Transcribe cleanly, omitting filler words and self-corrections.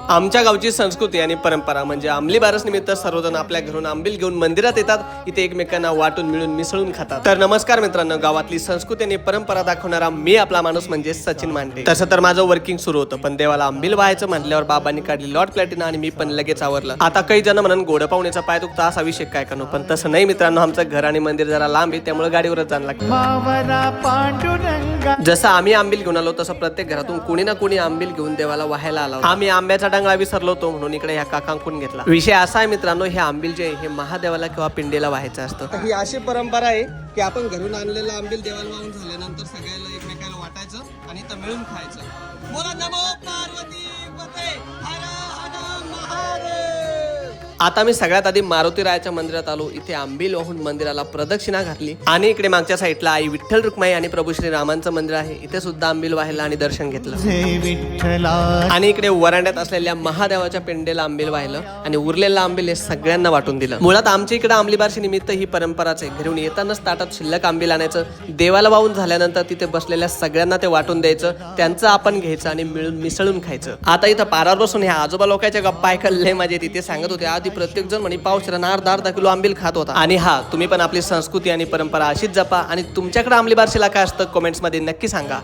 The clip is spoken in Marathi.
आमच्या गावची संस्कृती आणि परंपरा म्हणजे अंमली बारस निमित्त सर्वजण आपल्या घरून आंबील घेऊन मंदिरात येतात. इथे एकमेकांना वाटून मिळून मिसळून खातात. तर नमस्कार मित्रांनो, गावातली संस्कृती आणि परंपरा दाखवणारा मी आपला माणूस म्हणजे सचिन मांडे. तसं तर माझं वर्किंग सुरू होतं, पण देवाला आंबील व्हायचं म्हटल्यावर बाबांनी काढली लॉट प्लॅटिना आणि मी पण लगेच आवरलं. आता काही जण म्हणून गोड पाहुण्याचा पाय दुखता असा विषय काय करू, पण तसं नाही मित्रांनो. आमचं घर आणि मंदिर जरा लांब आहे, त्यामुळे गाडीवरच जाणं लागतं. जसं आम्ही आंबील घेऊन आलो तसं प्रत्येक घरातून कोणी ना कोणी आंबील घेऊन देवाला व्हायला आला. आम्ही आंब्याचा डंगळा विसरलो होतो म्हणून इकडे ह्या काकांकडून घेतला. विषय असा आहे मित्रांनो, हे आंबील जे आहे हे महादेवाला किंवा पिंडीला व्हायचं असतं. ही अशी परंपरा आहे की आपण घरून आणलेलं आंबील देवाला वाहून झाल्यानंतर सगळ्याला एकमेकाला वाटायचं आणि तर मिळून खायचं. बोला नमो पार्वती पते हर हर महादेव. आता मी सगळ्यात आधी मारुती रायाच्या मंदिरात आलो. इथे आंबील वाहून मंदिराला प्रदक्षिणा घातली आणि इकडे मागच्या साईडला आई विठ्ठल रुक्माई आणि प्रभू श्री रामांचं मंदिर आहे. इथे सुद्धा आंबील वाहिला आणि दर्शन घेतलं. आणि इकडे वरांड्यात असलेल्या महादेवाच्या पिंडेला आंबील वाहिलं आणि उरलेलं आंबील हे सगळ्यांना वाटून दिलं. मुळात आमच्या इकडे आंबली बारशी निमित्त ही परंपराच आहे. घरून येतानाच ताटात शिल्लक आंबील आणायचं, देवाला वाहून झाल्यानंतर तिथे बसलेल्या सगळ्यांना ते वाटून द्यायचं, त्यांचं आपण घ्यायचं आणि मिळून मिसळून खायचं. आता इथं पारावर बसून ह्या आजोबा लोकांच्या गप्पा ऐकले माझे. तिथे सांगत होते आधी प्रत्येक जण म्हणे पावशेरा अर्धा किलो आंबील खात होता. आणि हा, तुम्ही पण आपली संस्कृती आणि परंपरा अशीच जपा आणि तुमच्याकडे आंबली बारशीला काय असतं कमेंट्स मध्ये नक्की सांगा.